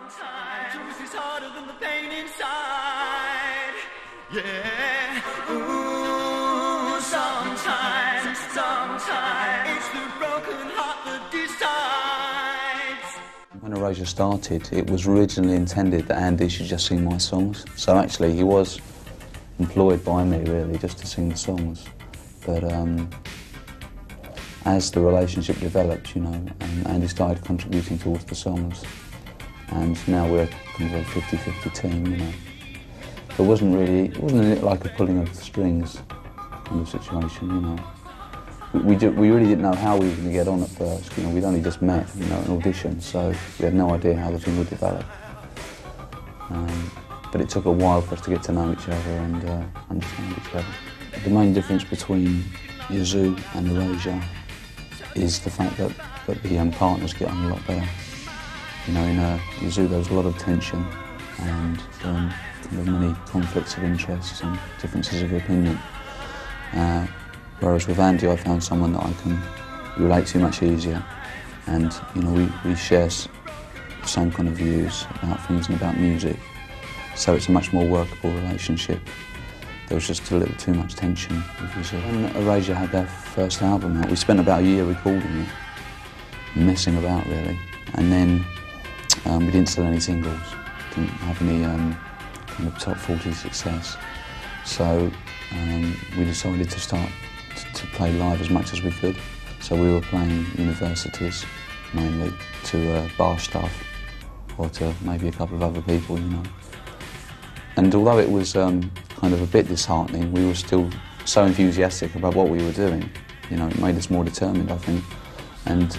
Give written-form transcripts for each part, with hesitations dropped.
Sometimes truth is harder than the pain inside. Yeah. Ooh, sometimes it's the broken heart that decides. When Erasure started, it was originally intended that Andy should just sing my songs. So actually he was employed by me really just to sing the songs. But as the relationship developed, you know, Andy started contributing towards the songs. And now we're kind of a 50-50 team, you know. It wasn't like a pulling of the strings kind of situation, you know. We really didn't know how we were going to get on at first, you know. We'd only just met, you know, an audition, so we had no idea how the thing would develop. But it took a while for us to get to know each other and understand each other. The main difference between Yazoo and Erasure is the fact that the partners get on a lot better. You know, in Yazoo there was a lot of tension and kind of many conflicts of interests and differences of opinion. Whereas with Andy I found someone that I can relate to much easier, and you know we share the same kind of views about things and about music, so it's a much more workable relationship. There was just a little too much tension with Yazoo. When Erasure had their first album out, we spent about a year recording it, messing about really, and then we didn't sell any singles, didn't have any kind of top 40 success. So we decided to start to play live as much as we could. So we were playing universities mainly, to bar staff or to maybe a couple of other people, you know. And although it was kind of a bit disheartening, we were still so enthusiastic about what we were doing. You know, it made us more determined, I think. And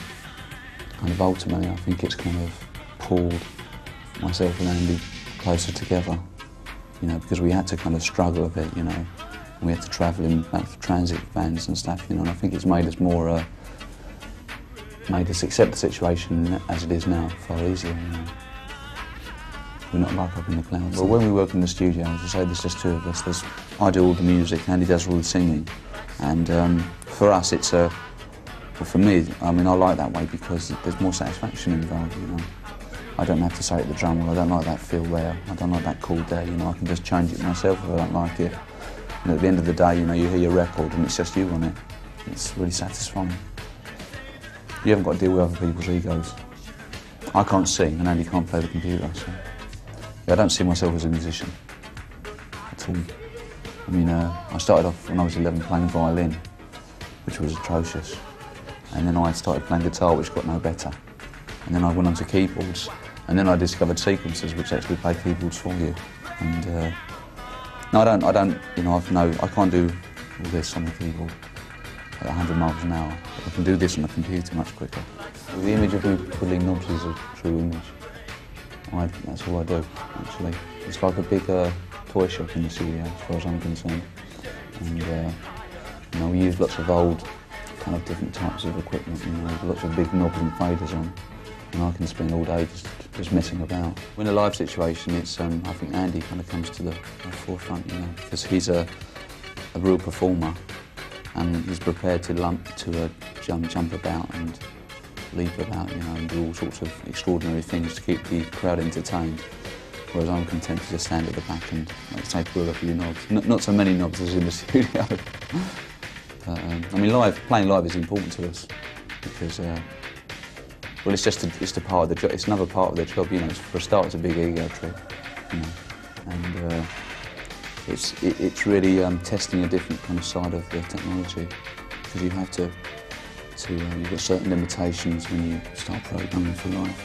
kind of ultimately, I think it's kind of pulled myself and Andy closer together, you know, because we had to kind of struggle a bit, you know. We had to travel in transit vans and stuff, you know, and I think it's made us more, made us accept the situation as it is now far easier, you know. We're not like up in the clouds. Well, when we work in the studio, as I say, there's just two of us. I do all the music, Andy does all the singing. And for us, it's well, for me, I mean, I like that way because there's more satisfaction involved, you know. I don't have to say at the drum roll, I don't like that feel there, I don't like that chord there, you know, I can just change it myself if I don't like it. And at the end of the day, you know, you hear your record and it's just you on it. It's really satisfying. You haven't got to deal with other people's egos. I can't sing and Andy can't play the computer, so yeah, I don't see myself as a musician at all. I mean, I started off when I was 11 playing violin, which was atrocious. And then I started playing guitar, which got no better. And then I went on to keyboards, and then I discovered sequencers, which actually play keyboards for you. And no, I don't, you know, I can't do all this on the keyboard at 100 miles an hour. I can do this on the computer much quicker. The image of me twiddling knobs is a true image. That's all I do, actually. It's like a big toy shop in the studio, as far as I'm concerned. And, you know, we use lots of old, kind of different types of equipment, you know, lots of big knobs and faders on. And I can spend all day just messing about. In a live situation, it's I think Andy kind of comes to the forefront, you know, because he's a real performer, and he's prepared to jump about and leap about, you know, and do all sorts of extraordinary things to keep the crowd entertained. Whereas I'm content to just stand at the back and, like, say, pull up a few knobs. Not so many knobs as in the studio. But, I mean, playing live is important to us because. Well, it's the part of the job. It's another part of the job, you know. For a start, it's a big ego trip, you know, and it's really testing a different kind of side of the technology, because you have to you've got certain limitations when you start programming for life.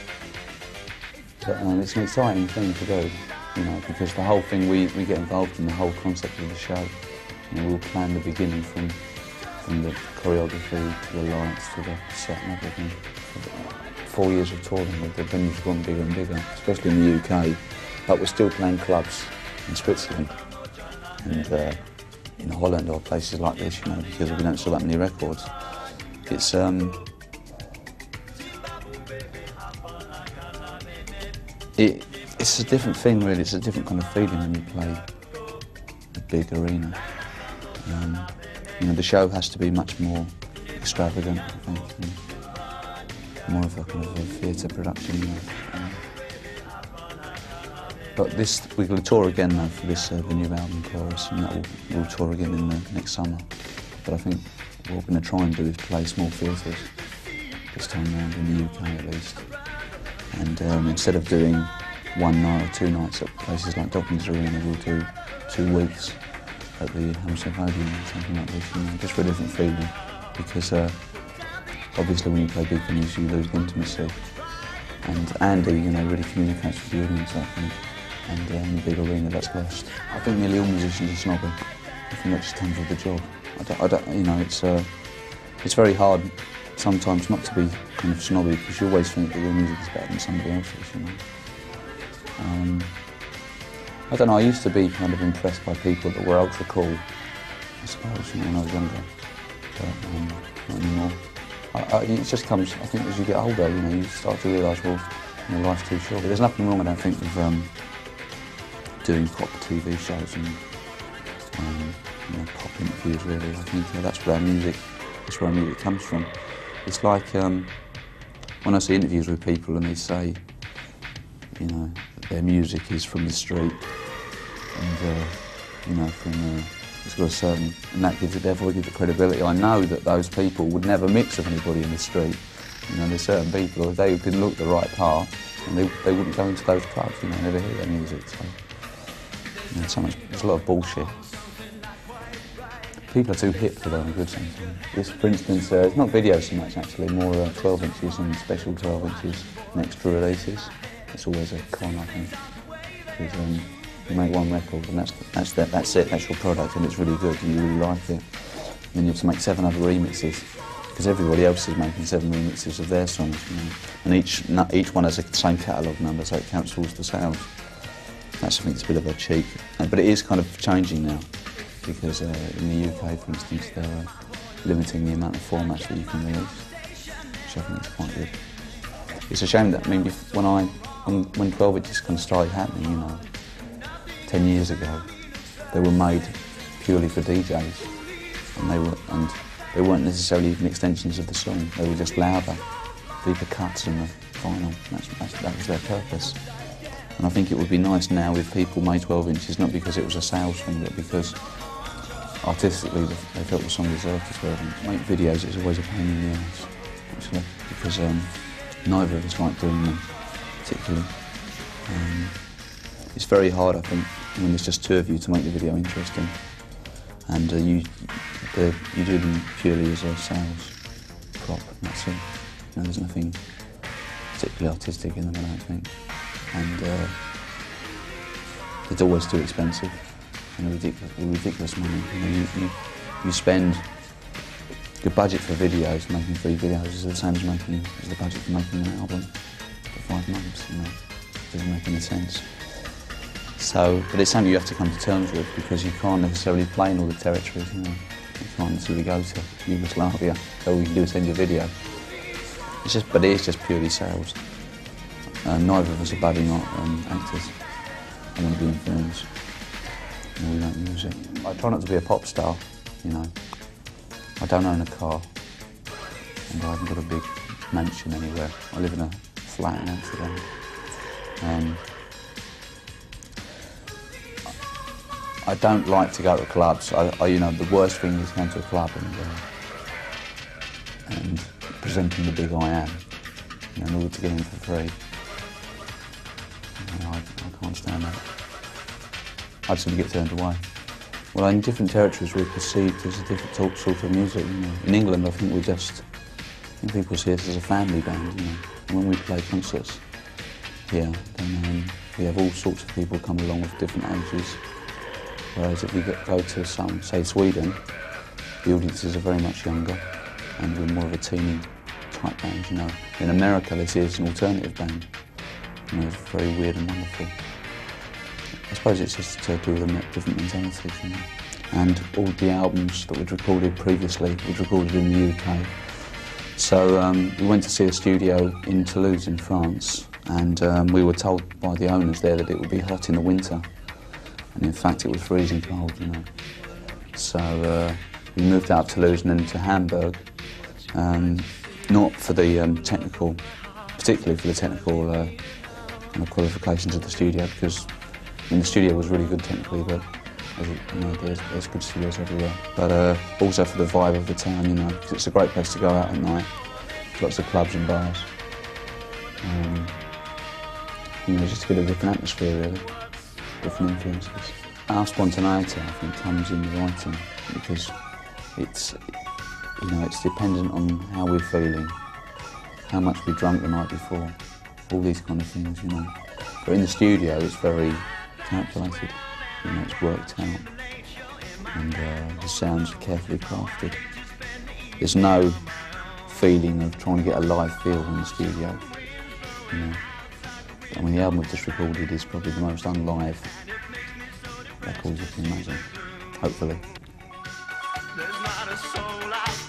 But it's an exciting thing to do, you know, because the whole thing we get involved in the whole concept of the show. You know, we'll plan the beginning from the choreography to the lights to the set and everything. 4 years of touring, the venues have gotten bigger and bigger, especially in the UK, but we're still playing clubs in Switzerland and in Holland or places like this, you know, because we don't sell that many records. It's a different thing, really. It's a different kind of feeling when you play a big arena. You know, the show has to be much more extravagant, I think. More of a kind of a theatre production, you know. But we're going to tour again now for this the new album Chorus, and we'll tour again in the next summer. But I think what we're going to try and do is play small theatres this time around, in the UK at least. And instead of doing 1 night or 2 nights at places like Dobbins Arena, we'll do 2 weeks at the Hammersmith Odeon or something like this, just for a different feeling. Because obviously when you play big venues you lose the intimacy. And Andy, really communicates with the audience, I think. And in the big arena, that's lost. I think nearly all musicians are snobby. I think that just comes with the job. It's very hard sometimes not to be kind of snobby, because you always think that your music is better than somebody else's, I don't know, I used to be kind of impressed by people that were ultra cool, I suppose, when I was younger, but not anymore. It just comes, I think, as you get older, you start to realise, well, life's too short. But there's nothing wrong, I don't think, with doing pop TV shows and pop interviews, really. I think that's where our music comes from. It's like when I see interviews with people and they say, their music is from the street, and it's got a certain, and that therefore gives it credibility. I know that those people would never mix with anybody in the street. There's certain people, if they didn't look the right part, and they wouldn't go into those clubs, never hear their music. So, there's a lot of bullshit. People are too hip for their own good sometimes. This, for instance, it's not video so much actually, more 12 inches and special 12 inches and extra releases. It's always a con, I think. Because you make one record and that's it, that's your product, and it's really good and you really like it. And then you have to make 7 other remixes, because everybody else is making 7 remixes of their songs, And each one has the same catalogue number, so it counts towards the sales. That's, I think, it's a bit of a cheek. But it is kind of changing now, because in the UK, for instance, they're limiting the amount of formats that you can release, which I think is quite good. It's a shame that, when 12 inches kind of started happening, 10 years ago, they were made purely for DJs, and they weren't necessarily even extensions of the song. They were just louder, deeper cuts in the final. That was their purpose. And I think it would be nice now if people made 12 inches, not because it was a sales thing, but because artistically they felt the song deserved a 12 inch. Make videos is always a pain in the ass, actually, because neither of us like doing them particularly. It's very hard, I think, when there's just 2 of you to make the video interesting, and you do them purely as a sales prop. That's it. There's nothing particularly artistic in them, I don't think. And it's always too expensive and ridiculous money. You spend your budget for videos, making 3 videos, is the same as the budget for making an album for 5 months. It doesn't make any sense. So, but it's something you have to come to terms with, because you can't necessarily play in all the territories. You can't necessarily go to Yugoslavia. So all you can do is send your video. But it is just purely sales. Neither of us are budding actors. I want to be in films. We like music. I try not to be a pop star, I don't own a car, and I haven't got a big mansion anywhere. I live in a flat in Amsterdam. I don't like to go to clubs. The worst thing is going to a club and presenting the big I am, in order to get in for free. I can't stand that. I just want to get turned away. Well, in different territories we're perceived as a different sort of music. In England, I think people see us as a family band. And when we play concerts here, then we have all sorts of people come along with different ages. Whereas if we go to say Sweden, the audiences are very much younger, and we're more of a teeny type band. In America, they see us as an alternative band. It's very weird and wonderful. I suppose it's just to do with the different mentalities, And all the albums that we'd recorded previously, we'd recorded in the UK. So we went to see a studio in Toulouse in France, and we were told by the owners there that it would be hot in the winter. And in fact it was freezing cold, So we moved out of Toulouse and then to Hamburg, not for the particularly for the technical qualifications of the studio, because mean, the studio was really good technically, but you know, there's good studios everywhere. But also for the vibe of the town, you know, 'cause it's a great place to go out at night. Lots of clubs and bars. You know, just to get a different atmosphere, really, different influences. Our spontaneity, I think, comes in the writing because it's, you know, it's dependent on how we're feeling, how much we drank the night before, all these kind of things, you know. But in the studio, it's very calculated, you know, it's worked out, and the sounds are carefully crafted. There's no feeling of trying to get a live feel in the studio, you know. I mean, the album we've just recorded is probably the most unlive record you can imagine, hopefully. There's not a soul out